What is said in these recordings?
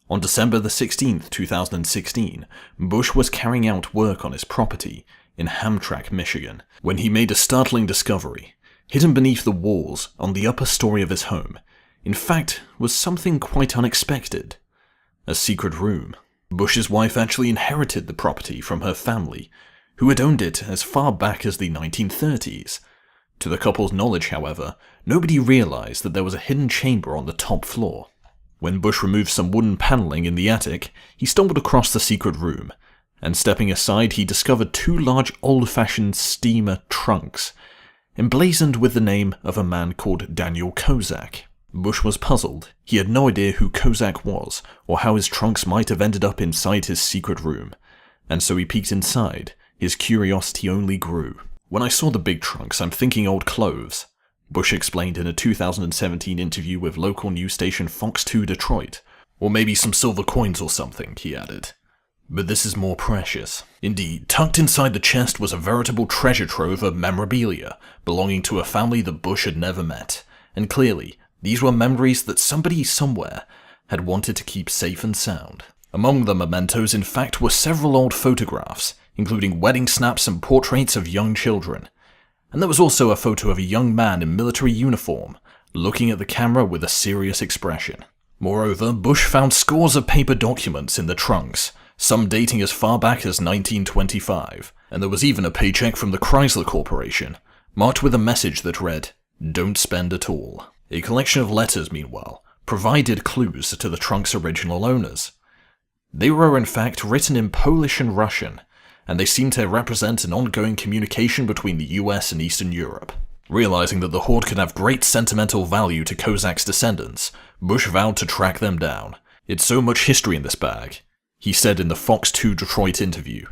On December the 16th, 2016, Bush was carrying out work on his property in Hamtramck, Michigan, when he made a startling discovery. Hidden beneath the walls on the upper story of his home, in fact, was something quite unexpected. A secret room. Bush's wife actually inherited the property from her family, who had owned it as far back as the 1930s. To the couple's knowledge, however, nobody realized that there was a hidden chamber on the top floor. When Bush removed some wooden paneling in the attic, he stumbled across the secret room, and stepping aside he discovered two large old-fashioned steamer trunks, emblazoned with the name of a man called Daniel Kozak. Bush was puzzled. He had no idea who Kozak was, or how his trunks might have ended up inside his secret room, and so he peeked inside. His curiosity only grew. "When I saw the big trunks, I'm thinking old clothes," Bush explained in a 2017 interview with local news station Fox 2 Detroit. "Or maybe some silver coins or something," he added. "But this is more precious." Indeed, tucked inside the chest was a veritable treasure trove of memorabilia belonging to a family that Bush had never met, and clearly, these were memories that somebody somewhere had wanted to keep safe and sound. Among the mementos, in fact, were several old photographs, including wedding snaps and portraits of young children. And there was also a photo of a young man in military uniform, looking at the camera with a serious expression. Moreover, Bush found scores of paper documents in the trunks, some dating as far back as 1925, and there was even a paycheck from the Chrysler Corporation, marked with a message that read, "Don't spend at all." A collection of letters, meanwhile, provided clues to the trunk's original owners. They were in fact written in Polish and Russian, and they seemed to represent an ongoing communication between the US and Eastern Europe. Realizing that the hoard could have great sentimental value to Kozak's descendants, Bush vowed to track them down. "It's so much history in this bag," he said in the Fox 2 Detroit interview.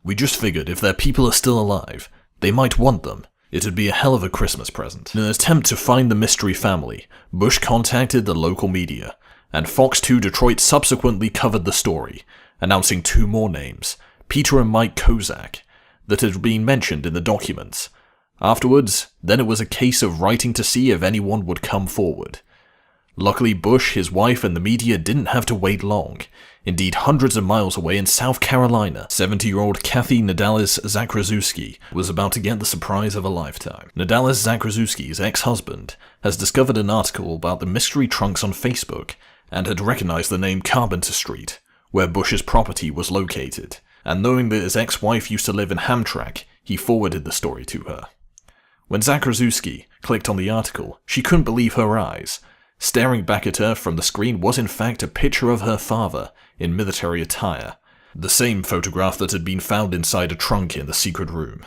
"We just figured if their people are still alive, they might want them. It'd be a hell of a Christmas present." In an attempt to find the mystery family, Bush contacted the local media, and Fox 2 Detroit subsequently covered the story, announcing two more names, Peter and Mike Kozak, that had been mentioned in the documents. Afterwards, then it was a case of writing to see if anyone would come forward. Luckily, Bush, his wife, and the media didn't have to wait long. Indeed, hundreds of miles away in South Carolina, 70-year-old Kathy Nadales-Zakraszewski was about to get the surprise of a lifetime. Nadales-Zakraszewski's ex-husband has discovered an article about the mystery trunks on Facebook and had recognized the name Carpenter Street, where Bush's property was located. And knowing that his ex-wife used to live in Hamtramck, he forwarded the story to her. When Zakraszewski clicked on the article, she couldn't believe her eyes. Staring back at her from the screen was in fact a picture of her father in military attire, the same photograph that had been found inside a trunk in the secret room.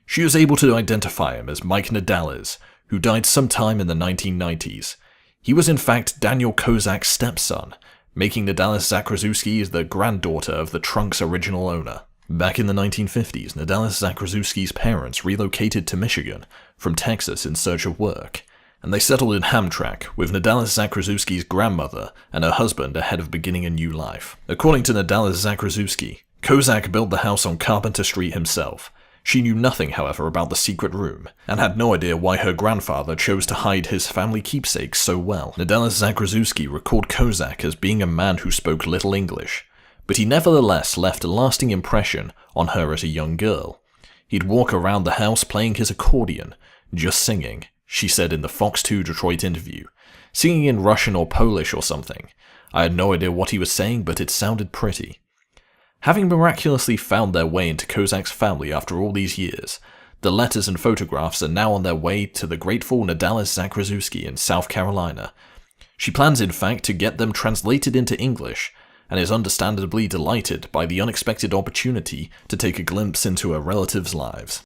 She was able to identify him as Mike Nadales, who died sometime in the 1990s. He was in fact Daniel Kozak's stepson, making Nadales-Zakraszewski the granddaughter of the trunk's original owner. Back in the 1950s, Nadales-Zakraszewski's parents relocated to Michigan from Texas in search of work, and they settled in Hamtramck with Nadales-Zakraszewski's grandmother and her husband ahead of beginning a new life. According to Nadales-Zakraszewski, Kozak built the house on Carpenter Street himself. She knew nothing, however, about the secret room, and had no idea why her grandfather chose to hide his family keepsakes so well. Nadales-Zakraszewski recalled Kozak as being a man who spoke little English, but he nevertheless left a lasting impression on her as a young girl. He'd walk around the house playing his accordion, just singing, she said in the Fox 2 Detroit interview, singing in Russian or Polish or something. I had no idea what he was saying, but it sounded pretty. Having miraculously found their way into Kozak's family after all these years, the letters and photographs are now on their way to the grateful Nadales-Zakraszewski in South Carolina. She plans, in fact, to get them translated into English, and is understandably delighted by the unexpected opportunity to take a glimpse into her relatives' lives.